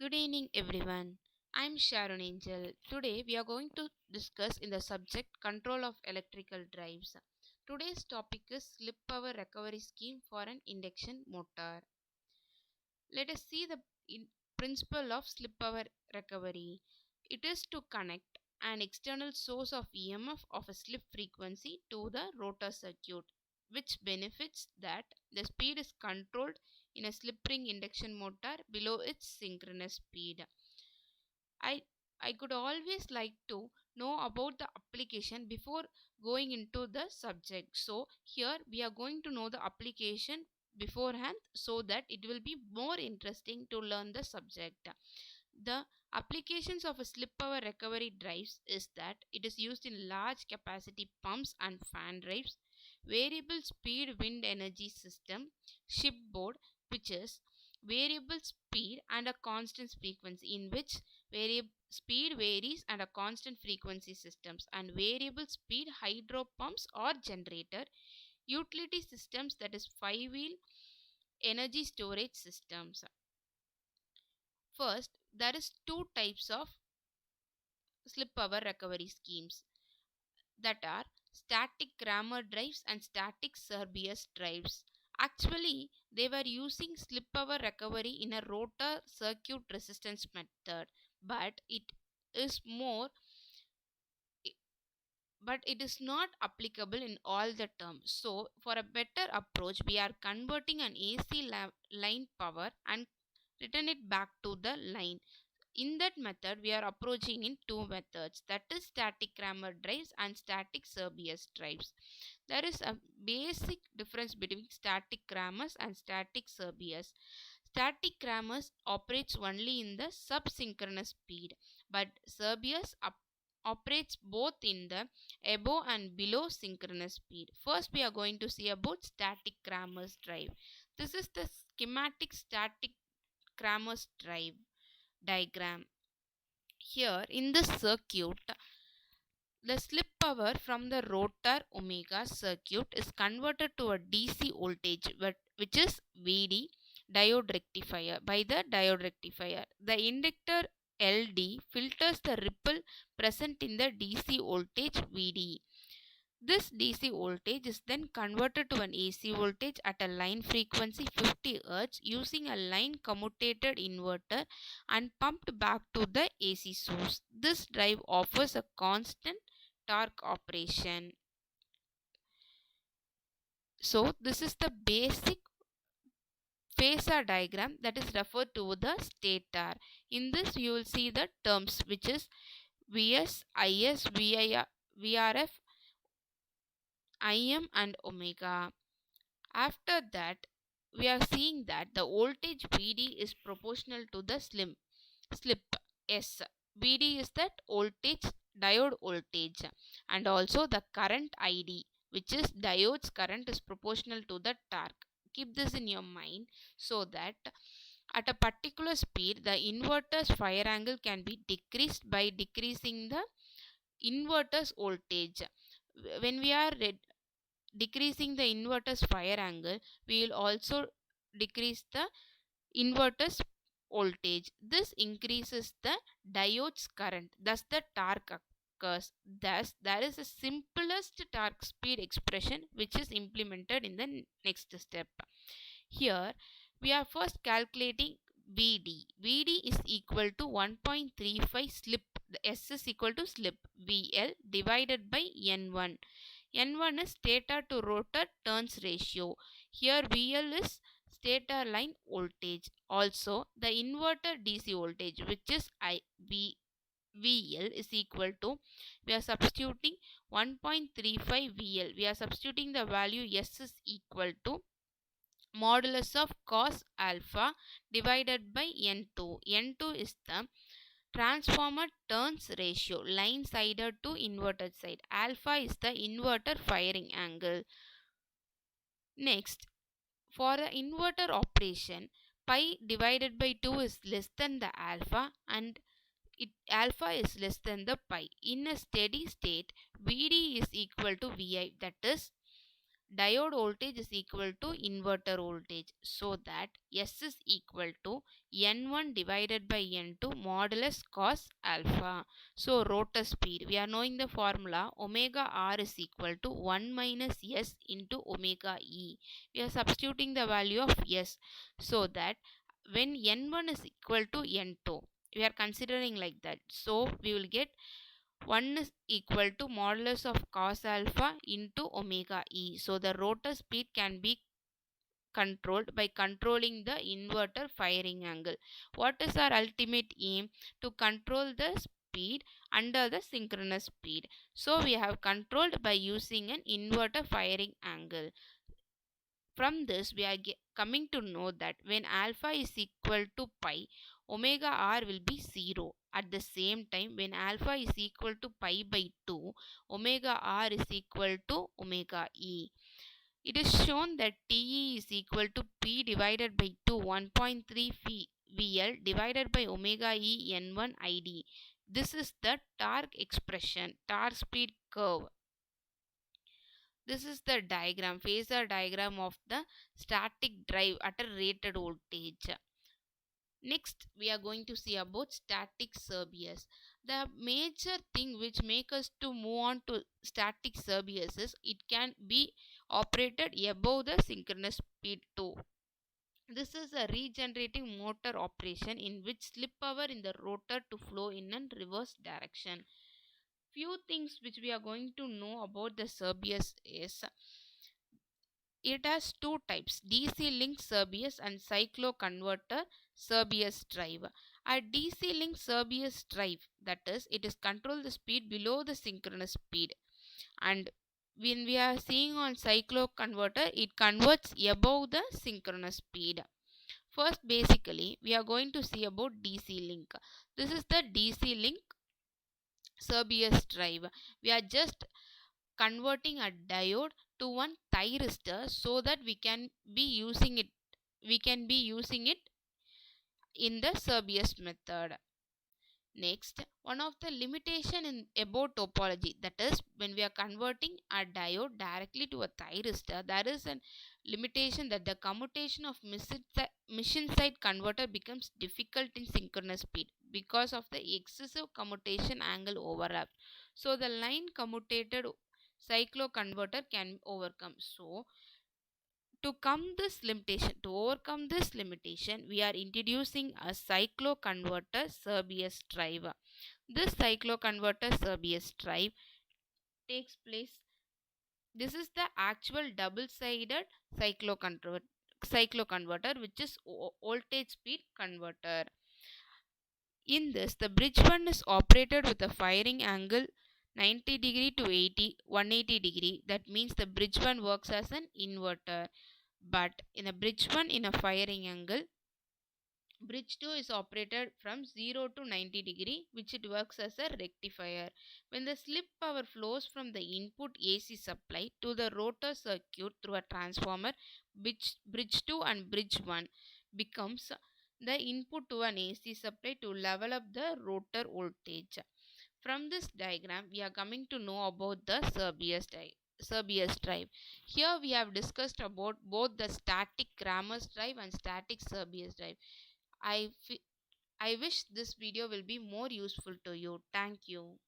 Good evening, everyone. I'm Sharon Angel. Today, we are going to discuss in the subject control of electrical drives. Today's topic is slip power recovery scheme for an induction motor. Let us see the principle of slip power recovery. It is to connect an external source of EMF of a slip frequency to the rotor circuit, which benefits that the speed is controlled in a slip ring induction motor below its synchronous speed. I I could always like to know about the application before going into the subject. So here we are going to know the application beforehand so that it will be more interesting to learn the subject. The applications of a slip power recovery drives is that it is used in large capacity pumps and fan drives, variable speed wind energy system, shipboard, which is variable speed and a constant frequency, in which variable speed varies and a constant frequency systems, and variable speed hydro pumps or generator, utility systems, that is five wheel energy storage systems. First, there is two types of slip power recovery schemes, that are static Kramer drives and static Serbius drives. Actually, they were using slip power recovery in a rotor circuit resistance method, but is more but it is not applicable in all the terms. So, for a better approach, we are converting an AC line power and return it back to the line. In that method, we are approaching in two methods, that is static Kramer drives and static Serbius drives. There is a basic difference between static Kramers and static Serbius. Static Kramers operates only in the subsynchronous speed, but Serbius operates both in the above and below synchronous speed. First, we are going to see about static Kramers drive. This is the schematic static Kramers drive diagram. Here in the circuit, the slip power from the rotor omega circuit is converted to a DC voltage, which is VD diode rectifier by the diode rectifier. The inductor LD filters the ripple present in the DC voltage VD. This DC voltage is then converted to an AC voltage at a line frequency 50 Hz using a line commutated inverter and pumped back to the AC source. This drive offers a constant torque operation. So, this is the basic phasor diagram that is referred to the stator. In this, you will see the terms, which is Vs, Is, Vrf, Im and omega. After that, we are seeing that the voltage Vd is proportional to the slip S. Vd is that voltage, diode voltage, and also the current Id, which is diode's current, is proportional to the torque. Keep this in your mind so that at a particular speed the inverter's fire angle can be decreased by decreasing the inverter's voltage. When we are decreasing the inverter's fire angle, we will also decrease the inverter's voltage. This increases the diode's current, thus the torque occurs. Thus, there is a simplest torque speed expression which is implemented in the next step. Here, we are first calculating Vd. Vd is equal to 1.35 slip. The S is equal to slip VL divided by N1. N1 is stator to rotor turns ratio. Here VL is stator line voltage. Also, the inverter DC voltage, which is VL, is equal to, we are substituting 1.35 VL. We are substituting the value S is equal to modulus of cos alpha divided by N2. N2 is the transformer turns ratio, line sided to inverted side. Alpha is the inverter firing angle. Next, for the inverter operation, pi divided by 2 is less than the alpha, and alpha is less than the pi. In a steady state, Vd is equal to Vi, that is diode voltage is equal to inverter voltage, so that S is equal to N1 divided by N2 modulus cos alpha. So rotor speed, we are knowing the formula omega R is equal to 1 minus S into omega E. We are substituting the value of S, so that when N1 is equal to N2, we are considering like that. So we will get 1 is equal to modulus of cos alpha into omega E. So the rotor speed can be controlled by controlling the inverter firing angle. What is our ultimate aim? To control the speed under the synchronous speed. So we have controlled by using an inverter firing angle. From this, we are coming to know that when alpha is equal to pi, omega r will be 0. At the same time, when alpha is equal to pi by 2, omega r is equal to omega e. It is shown that Te is equal to P divided by 2 1.3 VL divided by omega E N1 ID. This is the torque expression, torque speed curve. This is the diagram, phasor diagram of the static drive at a rated voltage. Next, we are going to see about static Serbius. The major thing which make us to move on to static Serbius is it can be operated above the synchronous speed too. This is a regenerative motor operation in which slip power in the rotor to flow in a reverse direction. Few things which we are going to know about the Serbius is it has two types, DC link Serbius and cycloconverter Serbius drive. A DC link Serbius drive, that is, it is control the speed below the synchronous speed, and when we are seeing on cycloconverter, it converts above the synchronous speed. First, basically, we are going to see about DC link. This is the DC link Serbius drive. We are just converting a diode to one thyristor so that we can be using it in the Serbius method. Next, one of the limitation in about topology, that is when we are converting a diode directly to a thyristor, there is a limitation that the commutation of mission side converter becomes difficult in synchronous speed because of the excessive commutation angle overlap. So the line commutated cycloconverter can overcome. So to overcome this limitation, we are introducing a cycloconverter Serbius drive. This cycloconverter Serbius drive takes place. This is the actual double-sided cycloconverter, which is voltage speed converter. In this, the bridge 1 is operated with a firing angle 90 degree to 180 degree. That means the bridge 1 works as an inverter. But in a bridge 1 in a firing angle, bridge 2 is operated from 0 to 90 degree, which it works as a rectifier. When the slip power flows from the input AC supply to the rotor circuit through a transformer, bridge 2 and bridge 1 becomes the input to an AC supply to level up the rotor voltage. From this diagram, we are coming to know about the Serbius drive. Here we have discussed about both the static Kramers drive and static Serbius drive. I wish this video will be more useful to you. Thank you.